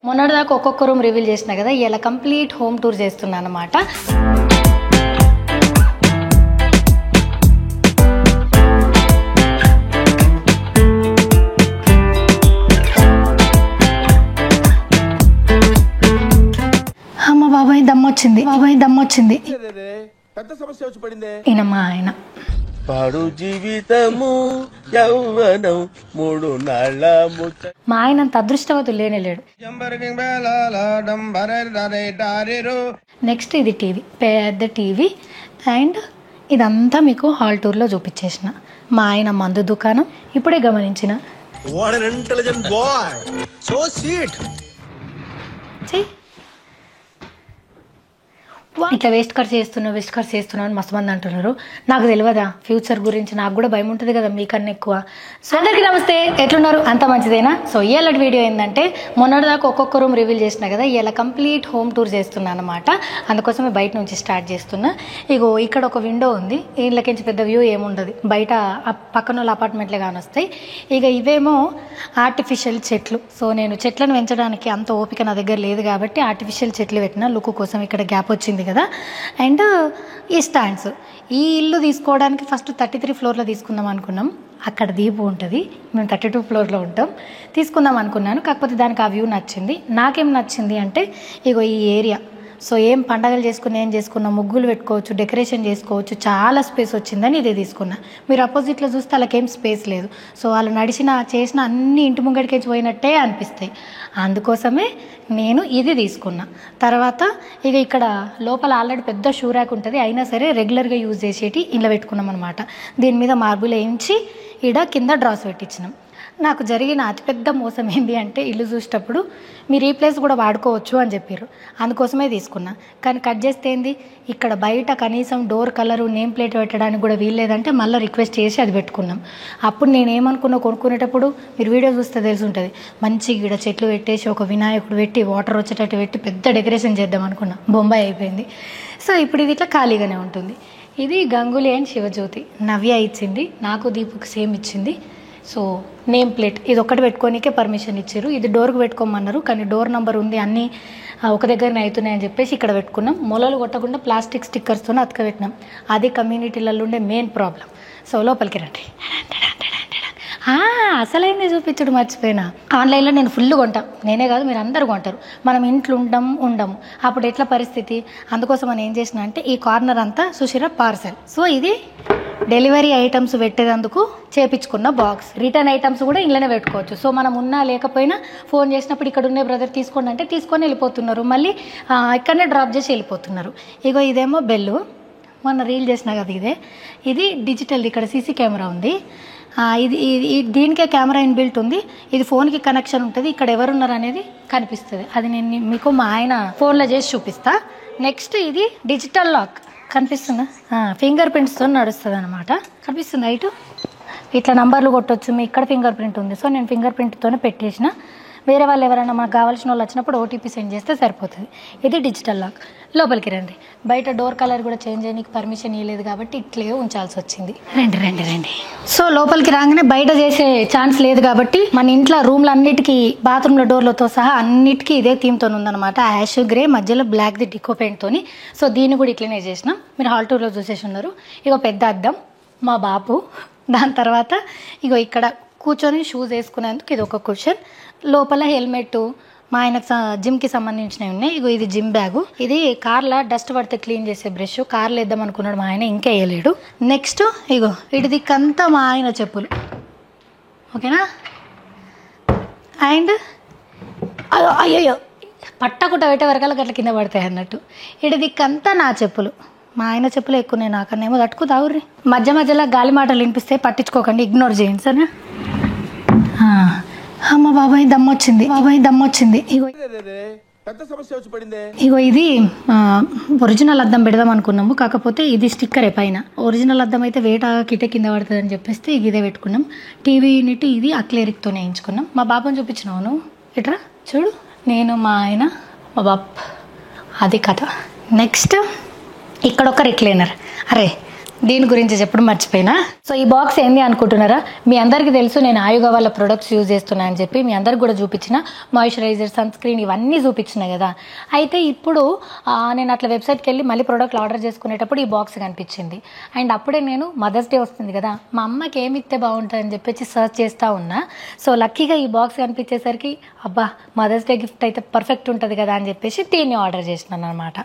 మొన్నటిదాకా ఒక్కొక్క room reveal చేసిన కదా, ఇలా కంప్లీట్ హోమ్ టూర్ చేస్తున్నాను అనమాట. అమ్మ బాబాయ్ దమ్మొచ్చింది. ఈయన మా ఆయన పాడు జీవితము యౌవనం మూడు నాళ్ళ మా ఆయన అంత అదృష్టవతులు లేనేలేడు. నెక్స్ట్ ఇది టీవీ, పెద్ద టీవీ. అండ్ ఇదంతా మీకు హాల్ టూర్లో చూపించేసిన. మా ఆయన మందు దుకాణం ఇప్పుడే గమనించిన. ఇట్లా వేస్ట్ ఖర్చు చేస్తున్నావు అని మస్తు మంది అంటున్నారు. నాకు తెలియదా ఫ్యూచర్ గురించి? నాకు కూడా భయం ఉంటుంది కదా మీకన్నా ఎక్కువ. సో అందరికీ నమస్తే, ఎట్లున్నారు? అంత మంచిదేనా? సో ఇవాళ వీడియో ఏంటంటే, మొన్నటిదాకా ఒక్కొక్క రూమ్ రివీల్ చేసిన కదా, ఇలా కంప్లీట్ హోమ్ టూర్ చేస్తున్నాను అనమాట. అందుకోసమే బయట నుంచి స్టార్ట్ చేస్తున్నా. ఇగో ఇక్కడ ఒక విండో ఉంది, వీళ్ళకించి పెద్ద వ్యూ ఏముండదు, బయట పక్కన వాళ్ళ అపార్ట్మెంట్లే కానొస్తాయి. ఇక ఇవేమో ఆర్టిఫిషియల్ చెట్లు. సో నేను చెట్లను పెంచడానికి అంత ఓపిక నా దగ్గర లేదు కాబట్టి ఆర్టిఫిషియల్ చెట్లు పెట్టిన లుక్ కోసం. ఇక్కడ గ్యాప్ వచ్చింది కదా. అండ్ ఈ స్టాండ్స్, ఈ ఇల్లు తీసుకోవడానికి ఫస్ట్ 33 ఫ్లోర్లో తీసుకుందాం అనుకున్నాం. అక్కడ దీపు ఉంటుంది, మేము 32 ఫ్లోర్లో ఉంటాం. తీసుకుందాం అనుకున్నాను, కాకపోతే దానికి ఆ వ్యూ నచ్చింది. నాకేం నచ్చింది అంటే, ఇగో ఈ ఏరియా. సో ఏం పండగలు ఏం చేసుకున్నా, ముగ్గులు పెట్టుకోవచ్చు, డెకరేషన్ చేసుకోవచ్చు, చాలా స్పేస్ వచ్చిందని ఇదే తీసుకున్నా. మీరు అపోజిట్లో చూస్తే వాళ్ళకేం స్పేస్ లేదు. సో వాళ్ళు చేసిన అన్ని ఇంటి ముంగడికి పోయినట్టే అనిపిస్తాయి. అందుకోసమే నేను ఇది తీసుకున్నా. తర్వాత ఇక ఇక్కడ లోపల ఆల్రెడీ పెద్ద షూ ర్యాక్ ఉంటుంది, అయినా సరే రెగ్యులర్గా యూజ్ చేసేటి ఇలా పెట్టుకున్నాం అనమాట. దీని మీద మార్బుల్ వేయించి ఈడ కింద డ్రాస్ పెట్టించినాం. నాకు జరిగిన అతిపెద్ద మోసం ఏంటి అంటే, ఇల్లు చూసేటప్పుడు మీరు ఈ ప్లేస్ కూడా వాడుకోవచ్చు అని చెప్పారు. అందుకోసమే తీసుకున్నా. కానీ కట్ చేస్తే ఏంది, ఇక్కడ బయట కనీసం డోర్ కలరు నేమ్ ప్లేట్ పెట్టడానికి కూడా వీల్లేదంటే మళ్ళీ రిక్వెస్ట్ చేసి అది పెట్టుకున్నాం. అప్పుడు నేను ఏమనుకున్నా, కొనుక్కునేటప్పుడు మీరు వీడియో చూస్తే తెలిసి ఉంటుంది, మంచి గిడ చెట్లు పెట్టేసి ఒక వినాయకుడు పెట్టి వాటర్ వచ్చేటట్టు పెట్టి పెద్ద డెకరేషన్ చేద్దాం అనుకున్నా. బొంబాయి అయిపోయింది. సో ఇప్పుడు ఇది ఇట్లా ఖాళీగానే ఉంటుంది. ఇది గంగులీ అండ్ శివజ్యోతి నవ్య ఇచ్చింది, నాకు దీపుకి సేమ్ ఇచ్చింది. సో నేమ్ ప్లేట్ ఇది ఒక్కటి పెట్టుకోనికే పర్మిషన్ ఇచ్చారు. ఇది డోర్కి పెట్టుకోమన్నారు, కానీ డోర్ నెంబర్ ఉంది, అన్నీ ఒక దగ్గరనే అవుతున్నాయని చెప్పేసి ఇక్కడ పెట్టుకున్నాం. మొలలు కొట్టకుండా ప్లాస్టిక్ స్టిక్కర్స్తో అతకబెట్టినాం. అది కమ్యూనిటీలలో ఉండే మెయిన్ ప్రాబ్లం. సో లోపలికి రండి. అసలైంది చూపించడం మర్చిపోయినా. ఆన్లైన్లో నేను ఫుల్ కొంటాం, నేనే కాదు మీరు అందరూ కొంటారు. మనం ఇంట్లో ఉండము, అప్పుడు ఎట్లా పరిస్థితి? అందుకోసం మనం ఏం చేసిన అంటే, ఈ కార్నర్ అంతా సుశీరా పార్సెల్. సో ఇది డెలివరీ ఐటమ్స్ పెట్టేందుకు చేపించుకున్న బాక్స్. రిటర్న్ ఐటమ్స్ కూడా ఇళ్ళనే పెట్టుకోవచ్చు. సో మనం ఉన్నా లేకపోయినా ఫోన్ చేసినప్పుడు ఇక్కడ ఉన్న బ్రదర్ తీసుకోండి అంటే తీసుకొని వెళ్ళిపోతున్నారు, మళ్ళీ ఇక్కడనే డ్రాప్ చేసి వెళ్ళిపోతున్నారు. ఇగో ఇదేమో బెల్లు, మొన్న రీల్ చేసిన కదా ఇది డిజిటల్. ఇక్కడ సీసీ కెమెరా ఉంది, ఇది దీనికే కెమెరా ఇన్బిల్ట్ ఉంది. ఇది ఫోన్కి కనెక్షన్ ఉంటుంది, ఇక్కడ ఎవరున్నారు అనేది కనిపిస్తుంది. అది నేను మీకు మా ఆయన ఫోన్లో చేసి చూపిస్తా. నెక్స్ట్ ఇది డిజిటల్ లాక్, కనిపిస్తుందా? ఫింగర్ ప్రింట్స్తో నడుస్తుంది అనమాట. కనిపిస్తుందా? ఇటు ఇట్లా నంబర్లు కొట్టవచ్చు. మీ ఇక్కడ ఫింగర్ ప్రింట్ ఉంది. సో నేను ఫింగర్ ప్రింట్తోనే పెట్టేసిన. వేరే వాళ్ళు ఎవరైనా మనకు కావాల్సిన వాళ్ళు వచ్చినప్పుడు ఓటీపీ సెండ్ చేస్తే సరిపోతుంది. ఇది డిజిటల్ లాక్. లోపలికి రండి. బయట డోర్ కలర్ కూడా చేంజ్ చేయడానికి పర్మిషన్ ఇవ్వలేదు కాబట్టి ఇట్లే ఉంచాల్సి వచ్చింది. రండి. సో లోపలికి రాగానే బయట చేసే ఛాన్స్ లేదు కాబట్టి మన ఇంట్లో రూమ్లు అన్నిటికీ బాత్రూమ్ల డోర్లతో సహా అన్నిటికీ ఇదే థీమ్తో ఉందన్నమాట. యాష్ గ్రే మధ్యలో బ్లాక్ది డికో పెయింట్తోని. సో దీన్ని కూడా ఇట్లనే చేసినాం. మీరు హాల్ టూర్లో చూసేసి ఉన్నారు. ఇగో పెద్ద అద్దం మా బాబు. దాని తర్వాత ఇగో ఇక్కడ కూర్చొని షూస్ వేసుకునేందుకు ఇది ఒక క్వశ్చన్. లోపల హెల్మెట్, మా ఆయనకు జిమ్కి సంబంధించినవి ఉన్నాయి. ఇగో ఇది జిమ్ బ్యాగు. ఇది కార్లో డస్ట్ పడితే క్లీన్ చేసే బ్రష్. కార్లో వేద్దాం అనుకున్నాడు మా ఆయన, ఇంకా వేయలేడు. నెక్స్ట్ ఇగో ఇటు దిక్కంతా మా ఆయన చెప్పులు, ఓకేనా? అండ్ అయ్యో పట్టకుట్ట పెట్టే వరకల్లా అట్లా కింద పడతాయి అన్నట్టు. ఇటు దిక్కంతా నా చెప్పులు. మా ఆయన చెప్పులు ఎక్కువ, నాకన్నేమో తట్టుకు తాగుర్రి. మధ్యలో గాలి మాటలు వినిపిస్తే పట్టించుకోకండి, ఇగ్నోర్ చేయండి సరే. అమ్మ బాబాయ్ దమ్మొచ్చింది. ఇగో ఇది ఒరిజినల్ అద్దం పెడదాం అనుకున్నాము, కాకపోతే ఇది స్టిక్కరే పైన. ఒరిజినల్ అద్దం అయితే వేట కిటే కింద పడుతుంది అని చెప్పేస్తే ఇదే పెట్టుకున్నాం. టీవీ యూనిట్ ఇది అక్లేరిక్తోనే వేయించుకున్నాం. మా బాబుని చూపించినావు ఇట్రా చూడు, నేను మా ఆయన మా బాబు, అది కథ. నెక్స్ట్ ఇక్కడ ఒక రిక్లైనర్. అరే దీని గురించి చెప్పడం మర్చిపోయినా. సో ఈ బాక్స్ ఏంది అనుకుంటున్నారా? మీ అందరికీ తెలుసు నేను ఆయుగా వాళ్ళ ప్రొడక్ట్స్ యూజ్ చేస్తున్నా అని చెప్పి మీ అందరికి కూడా చూపించిన, మాయిశ్చరైజర్, సన్ స్క్రీన్ ఇవన్నీ చూపించిన కదా. అయితే ఇప్పుడు నేను అట్లా వెబ్సైట్కి వెళ్ళి మళ్ళీ ప్రోడక్ట్లు ఆర్డర్ చేసుకునేటప్పుడు ఈ బాక్స్ కనిపించింది. అండ్ అప్పుడే నేను మదర్స్ డే వస్తుంది కదా, మా అమ్మకి ఏమి ఇస్తే బాగుంటుంది అని చెప్పేసి సర్చ్ చేస్తూ ఉన్నా. సో లక్కీగా ఈ బాక్స్ కనిపించేసరికి అబ్బా మదర్స్ డే గిఫ్ట్ అయితే పర్ఫెక్ట్ ఉంటుంది కదా అని చెప్పేసి దీన్ని ఆర్డర్ చేసినాను అనమాట.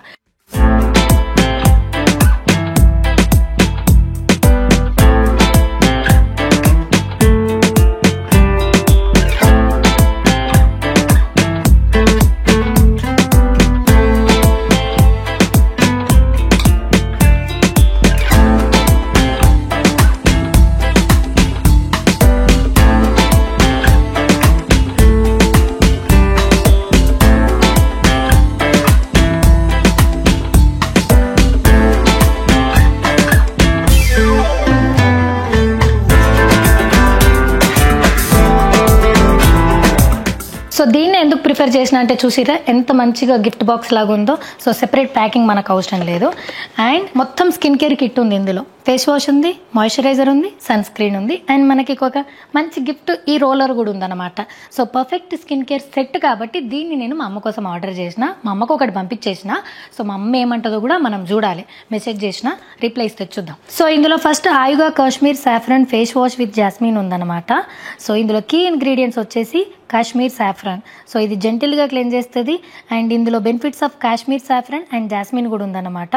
సో దీన్ని ఎందుకు ప్రిఫర్ చేసిన అంటే చూసిరా ఎంత మంచిగా గిఫ్ట్ బాక్స్ లాగా ఉందో. సో సెపరేట్ ప్యాకింగ్ మనకు అవసరం లేదు. అండ్ మొత్తం స్కిన్ కేర్ కిట్ ఉంది ఇందులో. ఫేస్ వాష్ ఉంది, మాయిశ్చరైజర్ ఉంది, సన్ స్క్రీన్ ఉంది, అండ్ మనకి ఒక మంచి గిఫ్ట్ ఈ రోలర్ కూడా ఉందన్నమాట. So perfect skin care set కాబట్టి దీన్ని నేను మా అమ్మ కోసం ఆర్డర్ చేసిన, మా అమ్మకు ఒకటి పంపించేసిన. సో మా అమ్మ ఏమంటుందో కూడా మనం చూడాలి. మెసేజ్ చేసిన, రిప్లైస్ తెచ్చుద్దాం. సో ఇందులో first Ayuga Kashmir saffron face wash with jasmine ఉందన్నమాట. సో ఇందులో కీ ఇంగ్రీడియంట్స్ వచ్చేసి కాశ్మీర్ సాఫ్రాన్. సో ఇది జెంటిల్గా క్లీన్ చేస్తుంది. అండ్ ఇందులో benefits of Kashmir saffron and jasmine కూడా ఉందన్నమాట.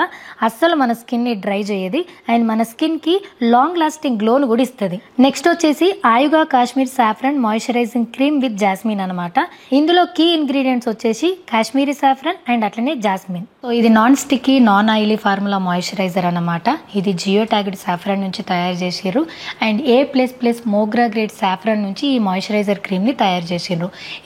అస్సలు మన స్కిన్ని డ్రై చేయది అండ్ మన స్కిన్కి లాంగ్ లాస్టింగ్ గ్లోను కూడా ఇస్తుంది. నెక్స్ట్ వచ్చేసి Ayuga Kashmir saffron moisturising cream with jasmine అనమాట. ఇందులో కీ ఇంగ్రీడియంట్స్ వచ్చేసి కాశ్మీరీ సాఫ్రాన్ అండ్ అట్లనే జాస్మిన్. సో ఇది non sticky non oily formula moisturiser అనమాట. ఇది జియో ట్యాగ్డ్ సాఫ్రాన్ నుంచి తయారు చేసారు. And A++ mogra grade saffron నుంచి ఈ మాయిశ్చరైజర్ క్రీమ్ని తయారు చేసారు.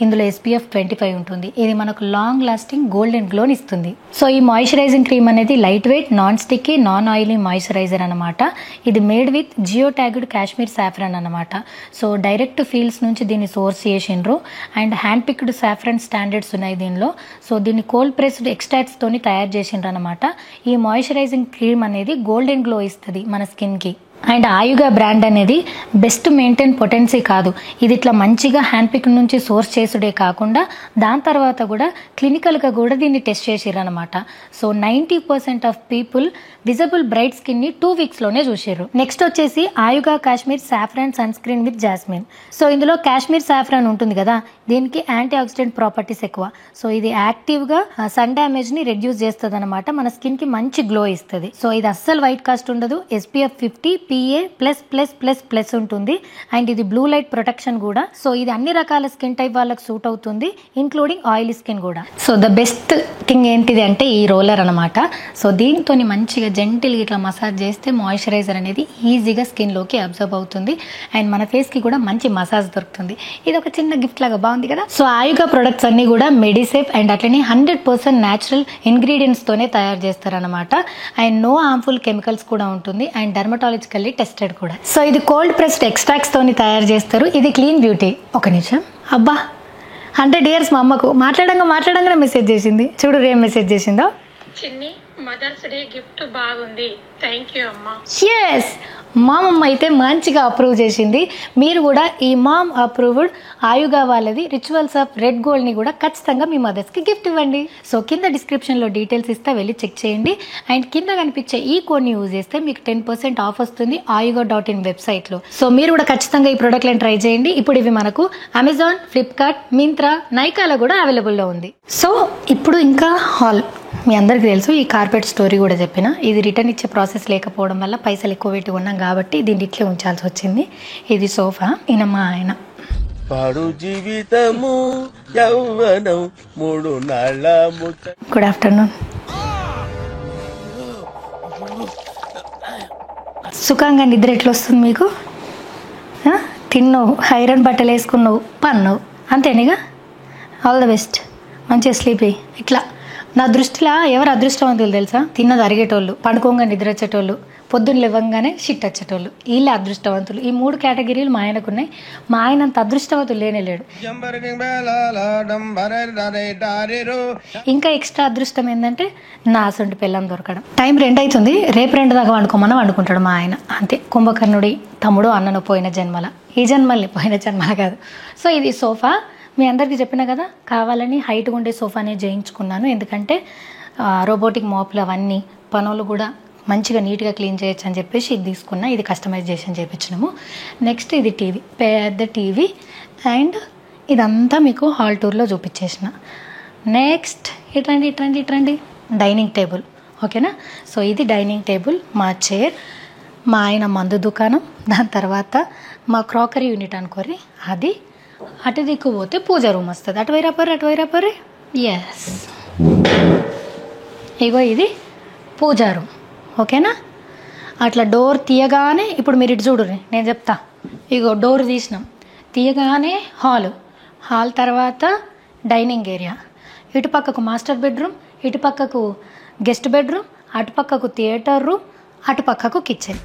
ఇందులో SPF 25 ఉంటుంది. ఇది మనకు లాంగ్ లాస్టింగ్ గోల్డెన్ గ్లోని ఇస్తుంది. సో ఈ మాయిశ్చరైజింగ్ క్రీమ్ అనేది lightweight non sticky non oily moisturiser అనమాట. ఇది made with geo tagged Kashmir saffron అనమాట. సో డైరెక్ట్ ఫీల్డ్స్ నుంచి దీన్ని సోర్స్ చేసిండ్రు. And hand picked saffron standards ఉన్నాయి దీనిలో. సో దీన్ని కోల్డ్ ప్రెస్డ్ ఎక్స్ట్రాక్ట్స్ తోని తయారు చేసిండ్రు అనమాట. ఈ మాయిశ్చరైజింగ్ క్రీమ్ అనేది గోల్డెన్ గ్లో ఇస్తుంది మన స్కిన్కి. అండ్ ఆయుగా బ్రాండ్ అనేది బెస్ట్ మెయింటైన్ పొటెన్సీ కాదు. ఇది ఇట్లా మంచిగా హ్యాండ్ పిక్ నుంచి సోర్స్ చేసుడే కాకుండా దాని తర్వాత కూడా క్లినికల్గా కూడా దీన్ని టెస్ట్ చేసిర్రు అనమాట. So 90% of people visible bright స్కిన్ని 2 వీక్స్లోనే చూసారు. నెక్స్ట్ వచ్చేసి Ayuga Kashmir saffron sunscreen with jasmine. So ఇందులో కాశ్మీర్ సాఫ్రాన్ ఉంటుంది కదా, దీనికి యాంటీ ఆక్సిడెంట్ ప్రాపర్టీస్ ఎక్కువ. సో ఇది యాక్టివ్గా సన్ డ్యామేజ్ని రెడ్యూస్ చేస్తుంది అనమాట. మన స్కిన్కి మంచి గ్లో ఇస్తుంది. సో ఇది అస్సలు వైట్ కాస్ట్ ఉండదు. SPF 50 PA++++ ఉంటుంది. అండ్ ఇది బ్లూ లైట్ ప్రొటెక్షన్ కూడా. సో ఇది అన్ని రకాల స్కిన్ టైప్ వాళ్ళకి సూట్ అవుతుంది, ఇంక్లూడింగ్ ఆయిలీ స్కిన్ కూడా. సో ద బెస్ట్ థింగ్ ఏంటిది అంటే ఈ రోలర్ అనమాట. సో దీంతో మంచిగా జెంటిల్గా ఇట్లా మసాజ్ చేస్తే మాయిశ్చరైజర్ అనేది ఈజీగా స్కిన్లోకి అబ్జర్వ్ అవుతుంది. అండ్ మన ఫేస్కి కూడా మంచి మసాజ్ దొరుకుతుంది. ఇది ఒక చిన్న గిఫ్ట్ లాగా బాగుంది కదా. సో ఆయుగా ప్రొడక్ట్స్ అన్ని కూడా మెడిసేఫ్ అండ్ అట్లనే 100% న్యాచురల్ ఇంగ్రీడియంట్స్తోనే తయారు చేస్తారనమాట. అండ్ నో హార్మ్ఫుల్ కెమికల్స్ కూడా ఉంటుంది. అండ్ డర్మటాలజికల్లీ టెస్టెడ్ కూడా. సో ఇది కోల్డ్ ప్రెస్డ్ ఎక్స్ట్రాక్ట్స్ తోని తయారు చేస్తారు. ఇది క్లీన్ బ్యూటీ. ఒక నిమిషం. అబ్బా 100 years మా అమ్మకు మాట్లాడంగానే మెసేజ్ చేసింది. చూడు ఏం మెసేజ్ చేసిందో. చిన్ని మదర్స్ డే గిఫ్ట్ బాగుంది, థ్యాంక్ యూ అమ్మా. ఎస్, మా మమ్మ అయితే మంచిగా అప్రూవ్ చేసింది. మీరు కూడా ఈ మామ్ అప్రూవ్డ్ ఆయుగా వాళ్ళది రిచువల్స్ ఆఫ్ రెడ్ గోల్డ్ని కూడా ఖచ్చితంగా మీ మదర్స్కి గిఫ్ట్ ఇవ్వండి. సో కింద డిస్క్రిప్షన్లో డీటెయిల్స్ ఇస్తే వెళ్ళి చెక్ చేయండి. అండ్ కింద కనిపించే ఈ కోడ్ని యూజ్ చేస్తే మీకు 10% ఆఫ్ వస్తుంది ayuga.in వెబ్సైట్లో. సో మీరు కూడా ఖచ్చితంగా ఈ ప్రోడక్ట్లను ట్రై చేయండి. ఇప్పుడు ఇవి మనకు అమెజాన్, ఫ్లిప్కార్ట్, మింత్రా, నైకాలో కూడా అవైలబుల్లో ఉంది. సో ఇప్పుడు ఇంకా హాల్ మీ అందరికీ తెలుసు. ఈ కార్పెట్ స్టోరీ కూడా చెప్పిన. ఇది రిటర్న్ ఇచ్చే ప్రాసెస్ లేకపోవడం వల్ల పైసలు ఎక్కువ పెట్టి ఉన్నాం కాబట్టి దీన్ని ఇట్లే ఉంచాల్సి వచ్చింది. ఇది సోఫా. ఈయన మా ఆయన. పాడు జీవితము యౌవనం 3 నాళ్ళ ముచ్చ. Good afternoon. సుఖంగా నిద్ర ఎట్లా వస్తుంది మీకు? తిన్నావు, ఐరన్ బట్టలు వేసుకున్నావు, పన్నావు, అంతేనిగా. All the best. మంచిగా స్లీప్ అయ్యి. ఇట్లా నా దృష్టిలో ఎవరు అదృష్టవంతులు తెలుసా? తిన్నది అరిగేటోళ్ళు, పడుకోగా నిద్ర వచ్చేటోళ్ళు, పొద్దున్న లేవంగానే షిట్ వచ్చేటోళ్ళు, వీళ్ళే అదృష్టవంతులు. ఈ 3 కేటగిరీలు మా ఆయనకు ఉన్నాయి. మా ఆయన అంత అదృష్టవంతులు లేనేలేడు. ఇంకా ఎక్స్ట్రా అదృష్టం ఏంటంటే నా అసొంటి పిల్లం దొరకడం. టైం 2 అవుతుంది, రేపు 2 దాకా వండుకోమని వండుకుంటాడు మా ఆయన. అంతే, కుంభకర్ణుడి తమ్ముడు అన్నను పోయిన జన్మల, ఈ జన్మల్ని పోయిన జన్మల కాదు. సో ఇది సోఫా, మీ అందరికీ చెప్పిన కదా, కావాలని హైట్గా ఉండే సోఫానే చేయించుకున్నాను. ఎందుకంటే రోబోటిక్ మాప్లు అవన్నీ పనులు కూడా మంచిగా నీట్గా క్లీన్ చేయొచ్చు అని చెప్పేసి ఇది తీసుకున్నా. ఇది కస్టమైజేషన్ చేయించినాము. నెక్స్ట్ ఇది టీవీ, పెద్ద టీవీ. అండ్ ఇదంతా మీకు హాల్ టూర్లో చూపించేసిన. నెక్స్ట్ ఇట్రండి డైనింగ్ టేబుల్. ఓకేనా? సో ఇది డైనింగ్ టేబుల్, మా చైర్, మా ఆయన మందు దుకాణం, దాని తర్వాత మా క్రాకరీ యూనిట్ అనుకోరి అది. అటు దిక్కు పోతే పూజ రూమ్ వస్తుంది. అటు వైరాపర్రి. ఎస్, ఇగో ఇది పూజా రూమ్. ఓకేనా? అట్లా డోర్ తీయగానే, ఇప్పుడు మీరు ఇటు చూడుర్రి, నేను చెప్తా. ఇగో డోర్ తీసినాం, తీయగానే హాల్ తర్వాత డైనింగ్ ఏరియా, ఇటు పక్కకు మాస్టర్ బెడ్రూమ్, ఇటు పక్కకు గెస్ట్ బెడ్రూమ్, అటు పక్కకు థియేటర్ రూమ్, అటు పక్కకు కిచెన్.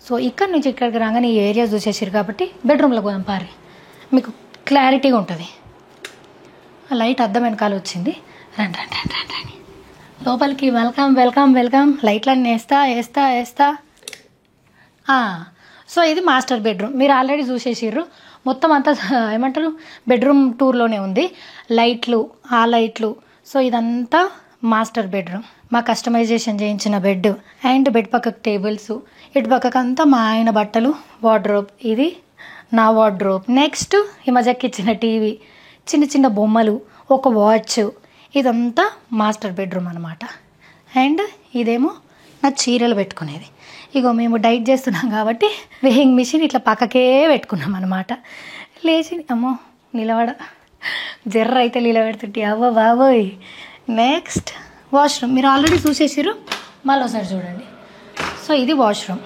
సో ఇక్కడ నుంచి ఇక్కడికి రాగానే ఈ ఏరియా చూసేసారు కాబట్టి బెడ్రూమ్లో పోదాం పారి, మీకు క్లారిటీగా ఉంటుంది. లైట్ అద్దం వెనకాల వచ్చింది. రండి లోపలికి. వెల్కమ్. లైట్లన్నీ వేస్తా. సో ఇది మాస్టర్ బెడ్రూమ్, మీరు ఆల్రెడీ చూసేసిర్రు. మొత్తం అంతా ఏమంటారు, బెడ్రూమ్ టూర్లోనే ఉంది. ఆ లైట్లు. సో ఇదంతా మాస్టర్ బెడ్రూమ్, మా కస్టమైజేషన్ చేయించిన బెడ్. అండ్ బెడ్ పక్కకు టేబుల్స్, ఇటు పక్కకు అంతా మా ఆయన బట్టలు, వార్డ్రోబ్. ఇది నా వార్డ్రోబ్. నెక్స్ట్ ఈ మధ్యకి ఇచ్చిన టీవీ, చిన్న బొమ్మలు, ఒక వాచ్. ఇదంతా మాస్టర్ బెడ్రూమ్ అనమాట. అండ్ ఇదేమో నా చీరలు పెట్టుకునేది. ఇగో మేము డైట్ చేస్తున్నాం కాబట్టి వేయింగ్ మిషన్ ఇట్లా పక్కకే పెట్టుకున్నాం అనమాట. లేచి అమ్మో నిలబడ జర్ర అయితే నిలబెడుతుంటే అవ్వ బాబోయ్. నెక్స్ట్ వాష్రూమ్, మీరు ఆల్రెడీ చూసేసారు, మళ్ళీ ఒకసారి చూడండి. సో ఇది వాష్రూమ్.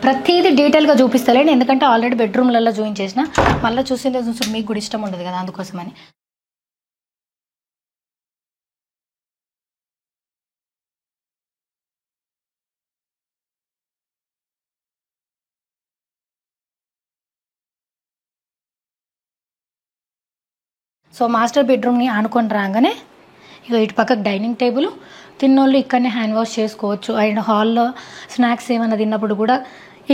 ప్రతిదీ డీటెయిల్గా చూపిస్తలేండి, ఎందుకంటే ఆల్రెడీ బెడ్రూమ్లలో చూపించేసిన. మళ్ళీ చూసిందే మీకు కూడా ఇష్టం ఉండదు కదా, అందుకోసమని. సో మాస్టర్ బెడ్రూమ్ని ఆనుకొని రాగానే ఇక ఇటు పక్కకు డైనింగ్ టేబుల్, తిన్నోళ్ళు ఇక్కడనే హ్యాండ్ వాష్ చేసుకోవచ్చు. అండ్ హాల్లో స్నాక్స్ ఏమైనా తిన్నప్పుడు కూడా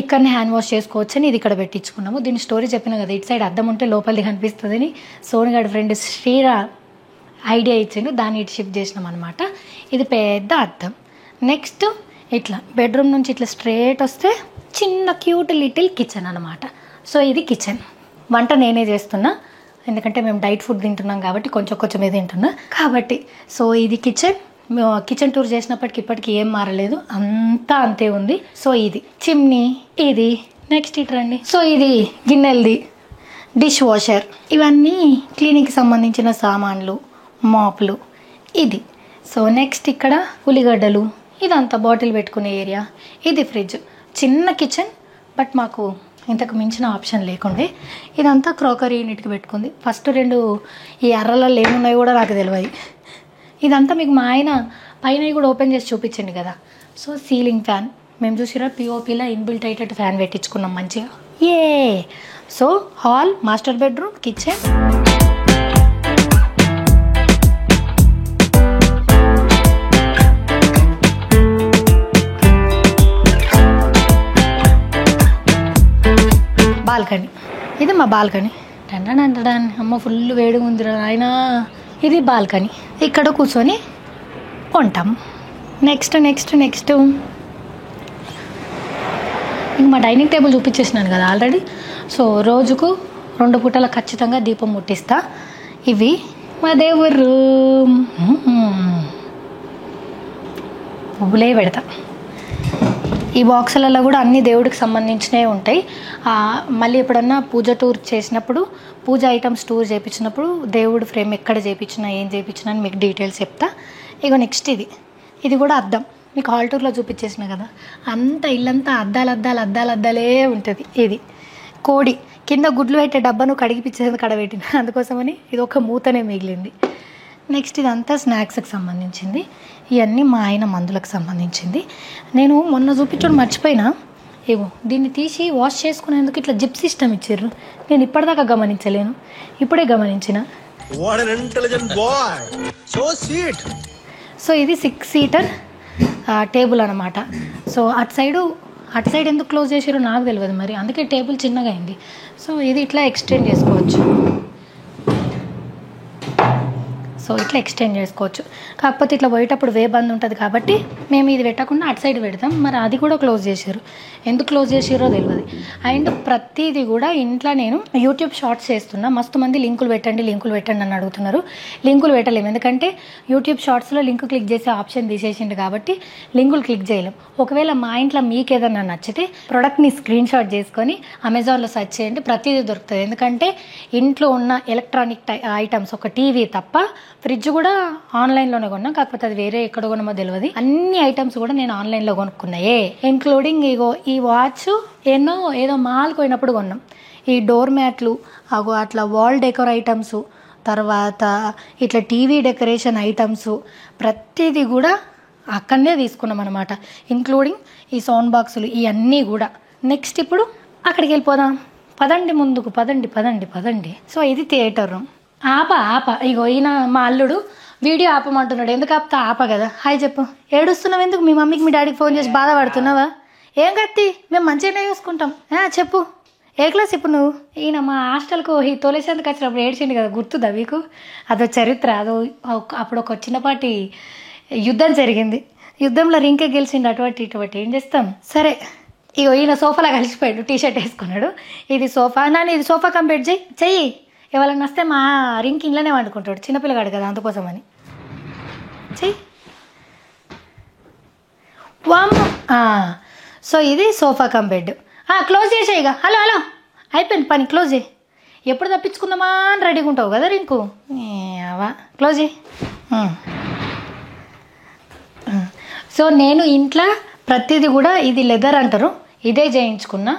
ఇక్కడనే హ్యాండ్ వాష్ చేసుకోవచ్చు అని ఇది ఇక్కడ పెట్టించుకున్నాము. దీని స్టోరీ చెప్పిన కదా, ఇటు సైడ్ అద్దం ఉంటే లోపలిది కనిపిస్తుందని సోనిగాడి ఫ్రెండ్ శ్రీరా ఐడియా ఇచ్చిండు, దాన్ని ఇటు షిఫ్ట్ చేసినాం అనమాట. ఇది పెద్ద అద్దం. నెక్స్ట్ ఇట్లా బెడ్రూమ్ నుంచి ఇట్లా స్ట్రేట్ వస్తే చిన్న క్యూట్ లిటిల్ కిచెన్ అనమాట. సో ఇది కిచెన్. వంట నేనే చేస్తున్నా, ఎందుకంటే మేము డైట్ ఫుడ్ తింటున్నాం కాబట్టి కొంచెమే తింటున్నా కాబట్టి. సో ఇది కిచెన్ టూర్ చేసినప్పటికి ఇప్పటికి ఏం మారలేదు, అంతా అంతే ఉంది. సో ఇది చిమ్నీ, ఇది నెక్స్ట్ ఇటు రండి. సో ఇది గిన్నెలది డిష్ వాషర్, ఇవన్నీ క్లీనింగ్కి సంబంధించిన సామాన్లు, మాప్లు. ఇది సో నెక్స్ట్ ఇక్కడ ఉల్లిగడ్డలు, ఇదంతా బాటిల్ పెట్టుకునే ఏరియా. ఇది ఫ్రిడ్జ్. చిన్న కిచెన్, బట్ మాకు ఇంతకు మించిన ఆప్షన్ లేకుండే. ఇదంతా క్రాకరీ యూనిట్కి పెట్టుకుంది. ఫస్ట్ 2 ఈ అర్రలలో ఏమున్నాయి కూడా నాకు తెలియదు. ఇదంతా మీకు మా ఆయన పైన కూడా ఓపెన్ చేసి చూపించండి కదా. సో సీలింగ్ ఫ్యాన్ మేము చూసిరా పిఓపిలో ఇన్బిల్ట్ అయ్యేటట్టు ఫ్యాన్ పెట్టించుకున్నాం మంచిగా. So hall, master bedroom, kitchen. Balcony, ఇది మా బాల్కనీ. టంటన్ అమ్మ ఫుల్ వేడిగా ఉందిరా ఆయన. ఇది బాల్కనీ, ఇక్కడ కూర్చొని ఉంటాం. నెక్స్ట్ ఇంక మా డైనింగ్ టేబుల్ చూపించేసినాను కదా ఆల్రెడీ. సో రోజుకు 2 పూటల ఖచ్చితంగా దీపం ముట్టిస్తా. ఇవి మా దేవుడు పువ్వులే పెడతా. ఈ బాక్సులలో కూడా అన్ని దేవుడికి సంబంధించినవి ఉంటాయి. మళ్ళీ ఎప్పుడన్నా పూజ టూర్ చేసినప్పుడు, పూజ ఐటమ్స్ టూర్ చేయించినప్పుడు దేవుడు ఫ్రేమ్ ఎక్కడ చేయించినా ఏం చేయించినా అని మీకు డీటెయిల్స్ చెప్తా. ఇగో నెక్స్ట్ ఇది కూడా అద్దం. మీకు హాల్ టూర్లో చూపించేసిన కదా, అంత ఇల్లంతా అద్దాలే ఉంటుంది. ఇది కోడి కింద గుడ్లు పెట్టే డబ్బాను కడిగిపించేది కడబెట్టిన, అందుకోసమని ఇది ఒక మూతనే మిగిలింది. నెక్స్ట్ ఇదంతా స్నాక్స్కి సంబంధించింది. ఇవన్నీ మా ఆయన మందులకు సంబంధించింది. నేను మొన్న చూపించడం మర్చిపోయినా, ఏవో దీన్ని తీసి వాష్ చేసుకునేందుకు ఇట్లా జిప్ సిస్టమ్ ఇచ్చారు. నేను ఇప్పటిదాకా గమనించలేను, ఇప్పుడే గమనించిన. సో ఇది 6 సీటర్ టేబుల్ అనమాట. సో అటు సైడ్ ఎందుకు క్లోజ్ చేసారో నాకు తెలియదు మరి, అందుకే టేబుల్ చిన్నగా అయింది. సో ఇది ఇట్లా ఎక్స్టెండ్ చేసుకోవచ్చు. కాకపోతే ఇట్లా పోయేటప్పుడు వే బంద్ ఉంటుంది కాబట్టి మేము ఇది పెట్టకుండా అటు సైడ్ పెడతాం. మరి అది కూడా క్లోజ్ చేశారు, ఎందుకు క్లోజ్ చేసారో తెలియదు. అండ్ ప్రతిదీ కూడా ఇంట్లో నేను యూట్యూబ్ షార్ట్స్ చేస్తున్నా, మస్తు మంది లింకులు పెట్టండి అని అడుగుతున్నారు. లింకులు పెట్టలేము, ఎందుకంటే యూట్యూబ్ షార్ట్స్లో లింక్ క్లిక్ చేసే ఆప్షన్ తీసేసిండు కాబట్టి లింకులు క్లిక్ చేయలేం. ఒకవేళ మా ఇంట్లో మీకు ఏదన్నా నచ్చితే ప్రోడక్ట్ని స్క్రీన్ షాట్ చేసుకొని అమెజాన్లో సెర్చ్ చేయండి, ప్రతిదీ దొరుకుతుంది. ఎందుకంటే ఇంట్లో ఉన్న ఎలక్ట్రానిక్ ఐటమ్స్, ఒక టీవీ తప్ప, ఫ్రిడ్జ్ కూడా ఆన్లైన్లోనే కొన్నాం, కాకపోతే అది వేరే ఎక్కడ కొన్నామో తెలియదు. అన్ని ఐటమ్స్ కూడా నేను ఆన్లైన్లో కొనుక్కున్నాయే, ఇంక్లూడింగ్ ఈ వాచ్ ఏదో మాల్ పోయినప్పుడు కొన్నాం. ఈ డోర్ మ్యాట్లు, అట్లా వాల్ డెకోర్ ఐటమ్స్, తర్వాత ఇట్లా టీవీ డెకరేషన్ ఐటమ్స్, ప్రతిదీ కూడా అక్కడనే తీసుకున్నాం అనమాట, ఇంక్లూడింగ్ ఈ సౌండ్ బాక్సులు ఇవన్నీ కూడా. నెక్స్ట్ ఇప్పుడు అక్కడికి వెళ్ళిపోదాం, పదండి ముందుకు, పదండి. సో ఇది థియేటర్ రూమ్. ఆప ఇగో ఈయన మా అల్లుడు వీడియో ఆపమంటున్నాడు. ఎందుకు ఆప కదా. హాయ్ చెప్పు. ఏడుస్తున్నావు ఎందుకు? మీ మమ్మీకి మీ డాడీకి ఫోన్ చేసి బాధపడుతున్నావా? ఏం కత్తి, మేము మంచిగానే చూసుకుంటాం. చెప్పు, ఏ క్లాస్ ఇప్పుడు నువ్వు? ఈయన మా హాస్టల్కు తోలేసేందుకు వచ్చినప్పుడు ఏడ్చిండు కదా, గుర్తుందా మీకు? అదో చరిత్ర. అప్పుడు ఒక చిన్నపాటి యుద్ధం జరిగింది, యుద్ధంలో రింకే గెలిచిండు. అటువంటి ఏం చేస్తాం. సరే ఇగో ఈయన సోఫాలో కలిసిపోయాడు, టీషర్ట్ వేసుకున్నాడు. ఇది సోఫా, ఇది సోఫా కంప్లీట్ చెయ్యి. ఎవరైనా వస్తే మా రింక్ ఇంట్లోనే వండుకుంటాడు, చిన్నపిల్లగాడు కదా, అందుకోసమని చెయ్యి. వామ్. సో ఇది సోఫా కమ్ బెడ్. క్లోజ్ చేసేయి ఇక. హలో అయిపోయింది పని, క్లోజ్ చేయి. ఎప్పుడు తప్పించుకుందామా అని రెడీగా ఉంటావు కదా రింకు, క్లోజ్ చేయి. సో నేను ఇంట్లో ప్రతిదీ కూడా, ఇది లెదర్ అంటారు, ఇదే చేయించుకున్నా.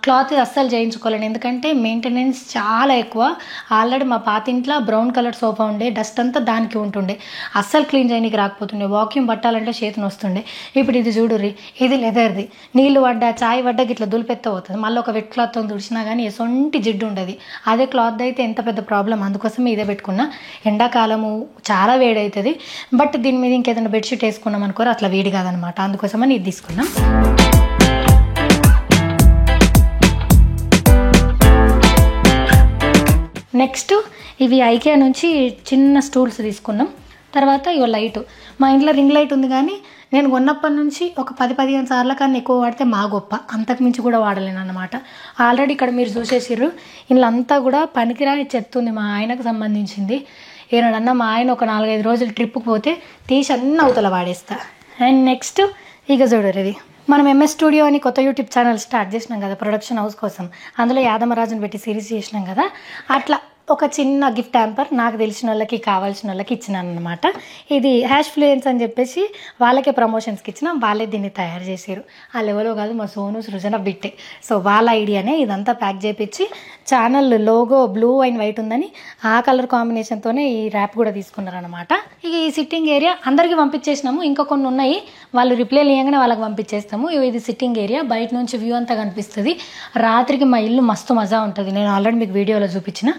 క్లాత్ అస్సలు చేయించుకోలేను, ఎందుకంటే మెయింటెనెన్స్ చాలా ఎక్కువ. ఆల్రెడీ మా పాత ఇంట్లో బ్రౌన్ కలర్ సోఫా ఉండే, డస్ట్ అంతా దానికి ఉంటుండే, అస్సలు క్లీన్ చేయడానికి రాకపోతుండే, వాక్యూమ్ పట్టాలంటే చేతిని వస్తుండే. ఇప్పుడు ఇది చూడుర్రి, ఇది లెదర్ది. నీళ్ళు పడ్డా, చాయ్ పడ్డా ఇట్లా దులిపెత్త అవుతుంది. మళ్ళీ ఒక వెట్ క్లాత్తో తుడిచినా కానీ ఎసొంటి జిడ్డు ఉండదు. అదే క్లాత్ అయితే ఎంత పెద్ద ప్రాబ్లం, అందుకోసమే ఇదే పెట్టుకున్నా. ఎండాకాలము చాలా వేడి అవుతుంది, బట్ దీని మీద ఇంకేదైనా బెడ్షీట్ వేసుకున్నాం అనుకోరు, అట్లా వేడి కాదనమాట, అందుకోసమని ఇది తీసుకున్నాం. నెక్స్ట్ ఇవి ఐకియా నుంచి చిన్న స్టూల్స్ తీసుకున్నాం. తర్వాత ఇవి లైటు, మా ఇంట్లో రింగ్ లైట్ ఉంది కానీ నేను కొన్నప్పటి నుంచి ఒక 10-15 సార్ల కన్నా ఎక్కువ వాడితే మా గొప్ప, అంతకుమించి కూడా వాడలేను అన్నమాట. ఆల్రెడీ ఇక్కడ మీరు చూసేసిర్రు, ఇల్లంతా కూడా పనికిరాని చెత్త ఉంది, మా ఆయనకు సంబంధించింది. ఏనాడన్నా మా ఆయన ఒక 4-5 రోజులు ట్రిప్కి పోతే తీసి అన్నీ అవతల వాడేస్తా. అండ్ నెక్స్ట్ ఇక చూడరు, ఇది మనం MS స్టూడియో అని కొత్త యూట్యూబ్ ఛానల్ స్టార్ట్ చేసినాం కదా ప్రొడక్షన్ హౌస్ కోసం, అందులో యాదమరాజుని పెట్టి సిరీస్ చేసినాం కదా, అట్లా ఒక చిన్న గిఫ్ట్ హ్యాంపర్ నాకు తెలిసిన వాళ్ళకి, కావాల్సిన వాళ్ళకి ఇచ్చినాను అనమాట. ఇది హ్యాష్ ఫ్లూయెన్స్ అని చెప్పేసి వాళ్ళకే ప్రమోషన్స్కి ఇచ్చినాం, వాళ్ళే దీన్ని తయారు చేసారు. ఆ లెవెల్లో కాదు, మా సోను సృజన బిట్టే. సో వాళ్ళ ఐడియానే ఇదంతా ప్యాక్ చేయించి, channel logo blue and white ఉందని ఆ కలర్ కాంబినేషన్తోనే ఈ ర్యాప్ కూడా తీసుకున్నారనమాట. ఇక ఈ సిట్టింగ్ ఏరియా అందరికీ పంపించేసినాము, ఇంకా కొన్ని ఉన్నాయి, వాళ్ళు రిప్లైలు ఇవ్వగానే వాళ్ళకి పంపించేస్తాము. ఇది సిట్టింగ్ ఏరియా, బయట నుంచి వ్యూ అంతా కనిపిస్తుంది. రాత్రికి మా ఇల్లు మస్తు మజా ఉంటుంది, నేను ఆల్రెడీ మీకు వీడియోలో చూపించిన.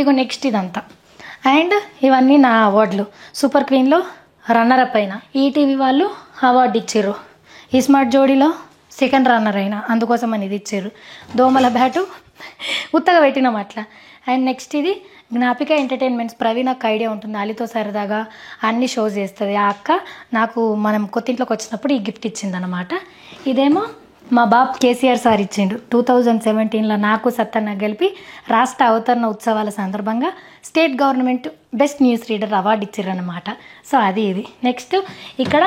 ఇక నెక్స్ట్ ఇదంతా. అండ్ ఇవన్నీ నా అవార్డులు, సూపర్ క్వీన్లో రన్నర్ అప్ అయినా, ఈటీవీ వాళ్ళు అవార్డు ఇచ్చారు, ఈ స్మార్ట్ జోడీలో సెకండ్ రన్నర్ అయినా, అందుకోసం అని ఇది ఇచ్చారు. దోమల బ్యాటు ఉత్తగా పెట్టినాం అట్లా. అండ్ నెక్స్ట్ ఇది జ్ఞాపిక ఎంటర్టైన్మెంట్స్, ప్రవీణకు ఐడియా ఉంటుంది, అలీతో సరదాగా అన్ని షోస్ చేస్తుంది. ఆ అక్క నాకు మనం కొత్తింట్లోకి వచ్చినప్పుడు ఈ గిఫ్ట్ ఇచ్చిందనమాట. ఇదేమో మా బాబు కేసీఆర్ సార్ ఇచ్చిండు 2017లో నాకు సత్తన్న కలిపి రాష్ట్ర అవతరణ ఉత్సవాల సందర్భంగా state government best news reader award ఇచ్చారనమాట. సో అది ఇది. నెక్స్ట్ ఇక్కడ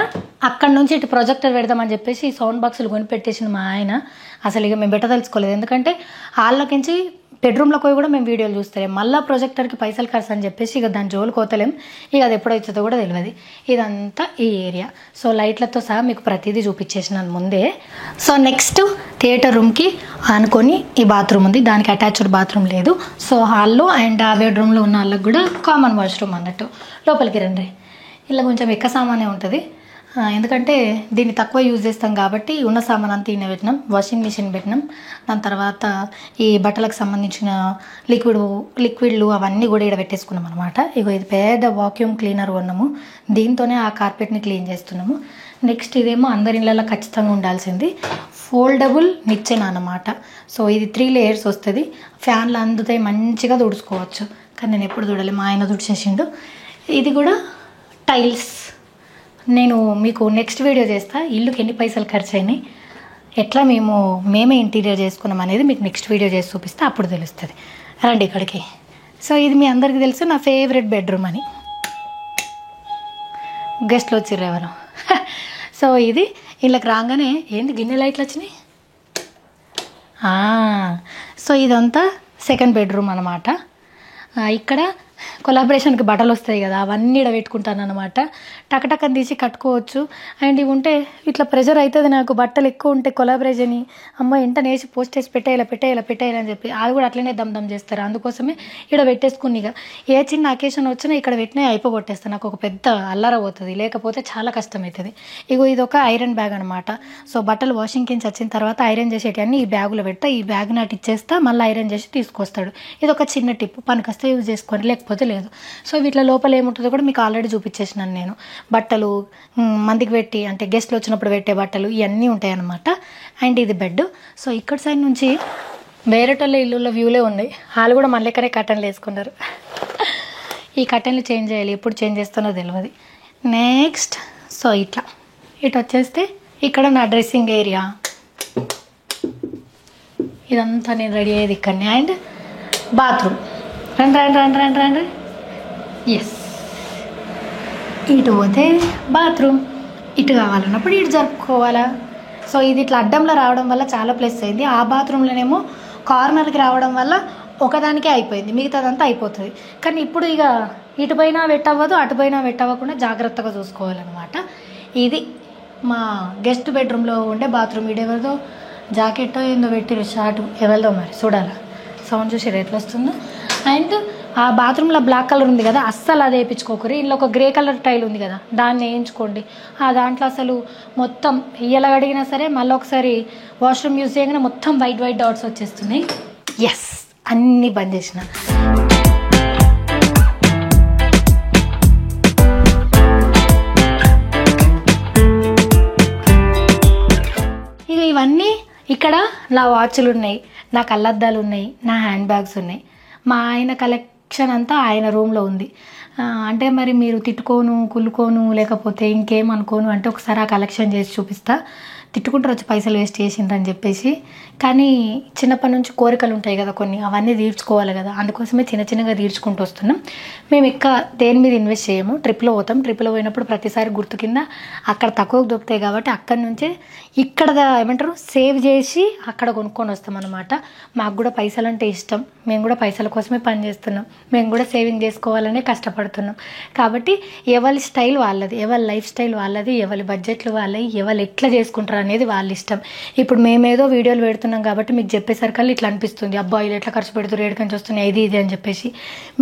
అక్కడ నుంచి ఇటు ప్రొజెక్టర్ పెడదామని చెప్పేసి సౌండ్ బాక్సులు కొనిపెట్టేసిన మా ఆయన. అసలు ఇక మేము పెట్టదలుచుకోలేదు, ఎందుకంటే హాల్లోకించి బెడ్రూమ్లోకి పోయి కూడా మేము వీడియోలు చూస్తలేం, మళ్ళీ ప్రొజెక్టర్కి పైసలు ఖర్చు అని చెప్పేసి ఇక దాని జోలు కోతలేం. ఇక అది ఎప్పుడవుతుందో కూడా తెలియదు. ఇదంతా ఈ ఏరియా. సో లైట్లతో సహా మీకు ప్రతిదీ చూపించేసినాను ముందే. సో నెక్స్ట్ థియేటర్ రూమ్కి ఆనుకొని ఈ బాత్రూమ్ ఉంది, దానికి అటాచ్డ్ బాత్రూమ్ లేదు. సో హాల్లో అండ్ ఆ బెడ్రూమ్లో ఉన్న వాళ్ళకి కూడా కామన్ వాష్రూమ్ అన్నట్టు. లోపలికి రండి. ఇలా కొంచెం ఎక్కువ సామానే ఉంటుంది, ఎందుకంటే దీన్ని తక్కువ యూజ్ చేస్తాం కాబట్టి ఉన్న సామాన్ అంతా ఈయన పెట్టినాం. వాషింగ్ మిషన్ పెట్టినాం, దాని తర్వాత ఈ బట్టలకు సంబంధించిన లిక్విడ్లు అవన్నీ కూడా ఇక్కడ పెట్టేసుకున్నాం అనమాట. ఇగో ఇది పెద్ద వాక్యూమ్ క్లీనర్ కొన్నాము, దీంతోనే ఆ కార్పెట్ని క్లీన్ చేస్తున్నాము. నెక్స్ట్ ఇదేమో అందరి ఇళ్ళల్లో ఖచ్చితంగా ఉండాల్సింది ఫోల్డబుల్ నిచ్చెన అన్నమాట. సో ఇది 3 లేయర్స్ వస్తుంది, ఫ్యాన్లు అందుతాయి, మంచిగా తుడుచుకోవచ్చు. కానీ నేను ఎప్పుడు చూడాలి, మా ఆయన తుడిచేసిండు. ఇది కూడా టైల్స్. నేను మీకు నెక్స్ట్ వీడియో చేస్తా, ఇల్లుకి ఎన్ని పైసలు ఖర్చు అయినాయి, ఎట్లా మేమే ఇంటీరియర్ చేసుకున్నాం అనేది మీకు నెక్స్ట్ వీడియో చేసి చూపిస్తే అప్పుడు తెలుస్తుంది. రండి ఇక్కడికి. సో ఇది మీ అందరికీ తెలుసు నా ఫేవరెట్ బెడ్రూమ్ అని. గెస్ట్లు వచ్చిర్రు ఎవరు. సో ఇది ఇళ్ళకి రాగానే ఏంటి గిన్నె లైట్లు వచ్చినాయి. సో ఇదంతా సెకండ్ బెడ్రూమ్ అనమాట. ఇక్కడ కొలాబరేషన్కి బట్టలు వస్తాయి కదా, అవన్నీ ఇక్కడ పెట్టుకుంటాను అనమాట. టకటకని తీసి కట్టుకోవచ్చు. అండ్ ఇవి ఉంటే ఇట్లా ప్రెషర్ అవుతుంది నాకు, బట్టలు ఎక్కువ ఉంటే కొలాబరేషన్ అమ్మ ఎంట నేసి పోస్ట్ చేసి పెట్టేయాలని చెప్పి అది కూడా అట్లనే దమ్ చేస్తారు. అందుకోసమే ఇక్కడ పెట్టేసుకుని ఇక ఏ చిన్న అకేషన్ వచ్చినా ఇక్కడ పెట్టినా అయిపోగొట్టేస్తాను. నాకు ఒక పెద్ద అల్లర పోతుంది, లేకపోతే చాలా కష్టం అవుతుంది. ఇగో ఇది ఒక ఐరన్ బ్యాగ్ అనమాట. సో బట్టలు వాషింగ్ కింద వచ్చిన తర్వాత ఐరన్ చేసేటివన్నీ ఈ బ్యాగులో పెడతా, ఈ బ్యాగ్ నాటి ఇచ్చేస్తా, మళ్ళీ ఐరన్ చేసి తీసుకొస్తాడు. ఇది ఒక చిన్న టిప్, పనికొస్తే యూజ్ చేసుకొని, లేకపోతే లేదు. సో వీటిలో లోపల ఏముంటుందో కూడా మీకు ఆల్రెడీ చూపించేసినాను నేను. బట్టలు మందికి పెట్టి, అంటే గెస్ట్లు వచ్చినప్పుడు పెట్టే బట్టలు ఇవన్నీ ఉంటాయి అన్నమాట. అండ్ ఇది బెడ్. సో ఇక్కడ సైడ్ నుంచి వేరేటోళ్ళ ఇల్లులో వ్యూలే ఉన్నాయి. వాళ్ళు కూడా మన లెక్కనే కర్టన్లు వేసుకున్నారు. ఈ కర్టన్లు చేంజ్ చేయాలి, ఎప్పుడు చేంజ్ చేస్తానో తెలియదు. నెక్స్ట్ సో ఇటు వచ్చేస్తే ఇక్కడ నా డ్రెస్సింగ్ ఏరియా. ఇదంతా నేను రెడీ అయ్యేది ఇక్కడనే. And bathroom. రండి. ఎస్, ఇటు పోతే బాత్రూమ్, ఇటు కావాలన్నప్పుడు ఇటు జరుపుకోవాలా. సో ఇది ఇట్లా అడ్డంలో రావడం వల్ల చాలా ప్లస్ అయింది. ఆ బాత్రూంలోనేమో కార్నర్కి రావడం వల్ల ఒకదానికే అయిపోయింది, మిగతాదంతా అయిపోతుంది. కానీ ఇప్పుడు ఇక ఇటుపైన పెట్టవ్వదు, అటుపైన పెట్టవ్వకుండా జాగ్రత్తగా చూసుకోవాలన్నమాట. ఇది మా గెస్ట్ బెడ్రూమ్లో ఉండే బాత్రూమ్. ఇడెవరిదో జాకెట్టో ఏందో పెట్టిరు, షార్ట్ ఎవరిదో మరి చూడాలా. సౌండ్ చూసి ఎట్లా వస్తుందో. అండ్ ఆ బాత్రూంలో బ్లాక్ కలర్ ఉంది కదా, అస్సలు అది వేయించుకోకరి. ఇంట్లో ఒక గ్రే కలర్ టైల్ ఉంది కదా, దాన్ని వేయించుకోండి. ఆ దాంట్లో అసలు మొత్తం ఇలా అడిగినా సరే మళ్ళీ ఒకసారి వాష్రూమ్ యూజ్ చేయగానే మొత్తం వైట్ డాట్స్ వచ్చేస్తున్నాయి. ఎస్, అన్నీ బంద్ చేసిన. ఇక ఇవన్నీ ఇక్కడ నా వాచ్లు ఉన్నాయి, నా కళ్ళద్దాలు ఉన్నాయి, నా హ్యాండ్ బ్యాగ్స్ ఉన్నాయి. మా ఆయన కలెక్షన్ అంతా ఆయన రూమ్లో ఉంది. అంటే మరి మీరు తిట్టుకోను, కుళ్ళుకోను, లేకపోతే ఇంకేమనుకోను అంటే ఒకసారి ఆ కలెక్షన్ చేసి చూపిస్తా. తిట్టుకుంటారు వచ్చి పైసలు వేస్ట్ చేసిండ్రని చెప్పేసి. కానీ చిన్నప్పటి నుంచి కోరికలు ఉంటాయి కదా కొన్ని, అవన్నీ తీర్చుకోవాలి కదా, అందుకోసమే చిన్నగా తీర్చుకుంటూ వస్తున్నాం. మేము ఇంకా దేని మీద ఇన్వెస్ట్ చేయము. ట్రిప్లో పోయినప్పుడు ప్రతిసారి గుర్తు కింద అక్కడ తక్కువ దొరుకుతాయి కాబట్టి అక్కడి నుంచే ఇక్కడ ఏమంటారు సేవ్ చేసి అక్కడ కొనుక్కొని వస్తాం అనమాట. మాకు కూడా పైసలు అంటే ఇష్టం, మేము కూడా పైసల కోసమే పని చేస్తున్నాం, మేము కూడా సేవింగ్ చేసుకోవాలనే కష్టపడుతున్నాం. కాబట్టి ఎవరి స్టైల్ వాళ్ళది, ఎవరి లైఫ్ స్టైల్ వాళ్ళది, ఎవరి బడ్జెట్లు వాళ్ళవి, ఎవరు ఎట్లా చేసుకుంటారు అనేది వాళ్ళ ఇష్టం. ఇప్పుడు మేమేదో వీడియోలు పెడుతున్నాం కాబట్టి మీకు చెప్పేసరికల్లా ఇట్లా అనిపిస్తుంది, అబ్బా వీళ్ళు ఎట్లా ఖర్చు పెడుతున్నారు, ఏడుకంచి వస్తున్నాయి ఇది అని చెప్పేసి.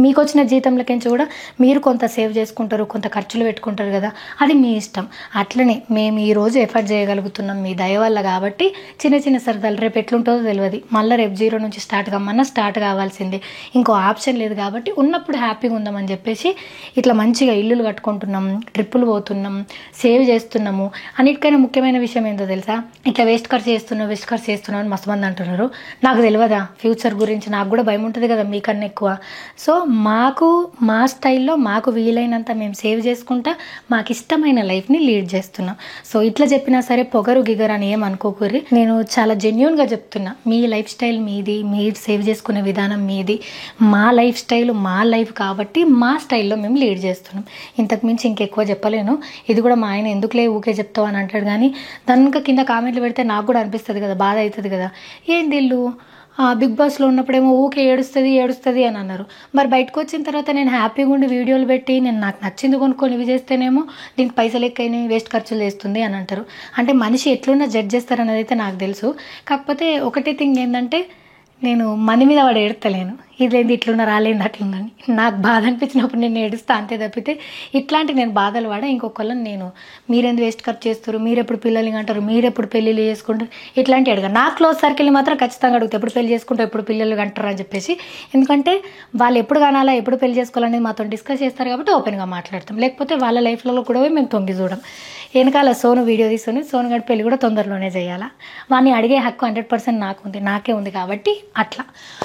మీకు వచ్చిన జీతంలకించి కూడా మీరు కొంత సేవ్ చేసుకుంటారు, కొంత ఖర్చులు పెట్టుకుంటారు కదా, అది మీ ఇష్టం. అట్లనే మేము ఈరోజు ఎఫర్ట్ చేయగలుగుతున్నాం మీ దయ వల్ల కాబట్టి చిన్న సరదాలు. రేపు ఎట్లుంటుందో తెలియదు, మళ్ళీ రేపు 0 నుంచి స్టార్ట్ కమ్మన్నా స్టార్ట్ కావాల్సిందే, ఇంకో ఆప్షన్ లేదు. కాబట్టి ఉన్నప్పుడు హ్యాపీగా ఉందామని చెప్పేసి ఇట్లా మంచిగా ఇల్లులు కట్టుకుంటున్నాం, ట్రిప్పులు పోతున్నాం, సేవ్ చేస్తున్నాము. అన్నిటికైనా ముఖ్యమైన విషయం ఏంటో తెలుసా? ఇట్లా వేస్ట్ ఖర్చు చేస్తున్నావు అని మస్తు మంది అంటున్నారు. నాకు తెలియదా ఫ్యూచర్ గురించి? నాకు కూడా భయం ఉంటుంది కదా మీకన్నా ఎక్కువ. సో మాకు మా స్టైల్లో మాకు వీలైనంత మేము సేవ్ చేసుకుంటా మాకు ఇష్టమైన లైఫ్ని లీడ్ చేస్తున్నాం. సో ఇట్లా చెప్పినా సరే పొగరు గిగరు అని ఏమనుకోకూరి. నేను చాలా జెన్యూన్గా చెప్తున్నా. మీ లైఫ్ స్టైల్ మీది, మీరు సేవ్ చేసుకునే విధానం మీది. మా లైఫ్ స్టైల్ మా లైఫ్ కాబట్టి మా స్టైల్లో మేము లీడ్ చేస్తున్నాం. ఇంతకు మించి ఇంకెక్కువ చెప్పలేను. ఇది కూడా మా ఆయన ఎందుకులే ఊకే చెప్తావు అని అంటాడు. కానీ దానికి కింద కామెంట్లు పెడితే నాకు కూడా అనిపిస్తుంది కదా, బాధ అవుతుంది కదా. ఏంది ఇల్లు బిగ్ బాస్లో ఉన్నప్పుడేమో ఊకే ఏడుస్తుంది అని అన్నారు. మరి బయటకు వచ్చిన తర్వాత నేను హ్యాపీగా ఉండి వీడియోలు పెట్టి నేను నాకు నచ్చింది కొనుక్కొని ఇవి చేస్తేనేమో దీనికి పైసలు ఎక్కువైనాయి, వేస్ట్ ఖర్చులు చేస్తుంది అని అంటారు. అంటే మనిషి ఎట్లున్నా జడ్జ్ చేస్తారన్నది అయితే నాకు తెలుసు. కాకపోతే ఒకటే థింగ్ ఏంటంటే నేను మనీ మీద వాడు ఏడుస్తలేను. ఇదేంది ఇట్లున్నా రాలేంది అట్లుందని. నాకు బాధ అనిపించినప్పుడు నేను ఏడుస్తా అంతే తప్పితే ఇట్లాంటి నేను బాధలు పడా ఇంకొకళ్ళని నేను మీరెందుకు వేస్ట్ ఖర్చు చేస్తారు, మీరెప్పుడు పిల్లలు అంటారు, మీరెప్పుడు పెళ్ళిళ్ళు చేసుకుంటారు ఇట్లాంటి అడగా. నా క్లోజ్ సర్కిల్ని మాత్రం ఖచ్చితంగా అడుగుతాను ఎప్పుడు పెళ్లి చేసుకుంటారు, ఎప్పుడు పిల్లలు అంటారు అని చెప్పేసి. ఎందుకంటే వాళ్ళు ఎప్పుడు కానాలా, ఎప్పుడు పెళ్లి చేసుకోవాలనేది మాతో డిస్కస్ చేస్తారు కాబట్టి ఓపెన్గా మాట్లాడతాం. లేకపోతే వాళ్ళ లైఫ్లలో కూడా మేము తొంగి చూడం. వెనకాల సోను వీడియో తీసుకొని సోను గడి పెళ్లి కూడా తొందరలోనే చేయాలా. వాడిని అడిగే హక్కు 100% నాకే ఉంది కాబట్టి అట్లా.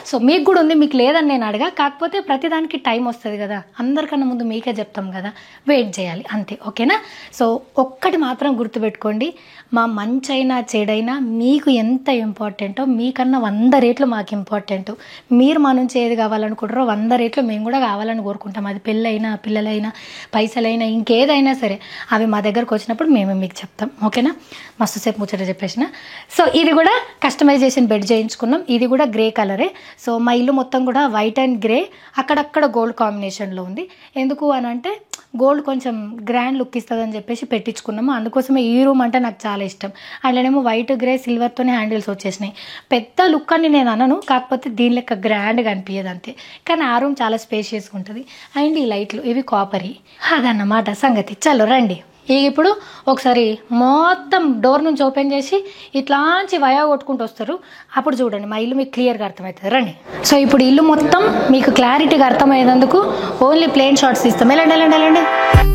సో మీకు కూడా ఉంది, మీకు లేదని నేను అడగా. కాకపోతే ప్రతిదానికి టైం వస్తుంది కదా, అందరికన్నా ముందు మీకే చెప్తాం కదా, వెయిట్ చేయాలి అంతే. ఓకేనా? సో ఒక్కటి మాత్రం గుర్తుపెట్టుకోండి, మా మంచైనా చెడైనా మీకు ఎంత ఇంపార్టెంటో మీకన్నా 100 రెట్లు మాకు ఇంపార్టెంట్. మీరు మా నుంచి ఏది కావాలనుకుంటారో 100 రెట్లు మేము కూడా కావాలని కోరుకుంటాం. అది పెళ్ళైనా, పిల్లలైనా, పైసలైనా, ఇంకేదైనా సరే అవి మా దగ్గరకు వచ్చినప్పుడు మేమే మీకు చెప్తాం. ఓకేనా? మస్తు సేపు ముచ్చట చెప్పేసిన. సో ఇది కూడా కస్టమైజేషన్ బెడ్ చేయించుకున్నాం. ఇది కూడా గ్రే కలరే. సో మా ఇల్లు మొత్తం కూడా వైట్ అండ్ గ్రే, అక్కడక్కడ గోల్డ్ కాంబినేషన్లో ఉంది. ఎందుకు అని అంటే గోల్డ్ కొంచెం గ్రాండ్ లుక్ ఇస్తుందని చెప్పేసి పెట్టించుకున్నాము. అందుకోసమే ఈ రూమ్ అంటే నాకు చాలా ఇష్టం. అందులోనేమో వైట్ గ్రే సిల్వర్తోనే హ్యాండిల్స్ వచ్చేసినాయి. పెద్ద లుక్ అని నేను అనను, కాకపోతే దీని లెక్క గ్రాండ్గా అనిపించదు అంతే. కానీ ఆ రూమ్ చాలా స్పేషియస్గా ఉంటుంది. అండ్ ఈ లైట్లు ఇవి కాపరీ. అదన్నమాట సంగతి. చలో రండి. ఇప్పుడు ఒకసారి మొత్తం డోర్ నుంచి ఓపెన్ చేసి ఇట్లాంటి వయా కొట్టుకుంటూ వస్తారు. అప్పుడు చూడండి మా ఇల్లు మీకు క్లియర్గా అర్థమవుతుంది. రండి. సో ఇప్పుడు ఇల్లు మొత్తం మీకు క్లారిటీగా అర్థమయ్యేందుకు ఓన్లీ ప్లేన్ షాట్స్ ఇస్తాం. వెళ్ళండి.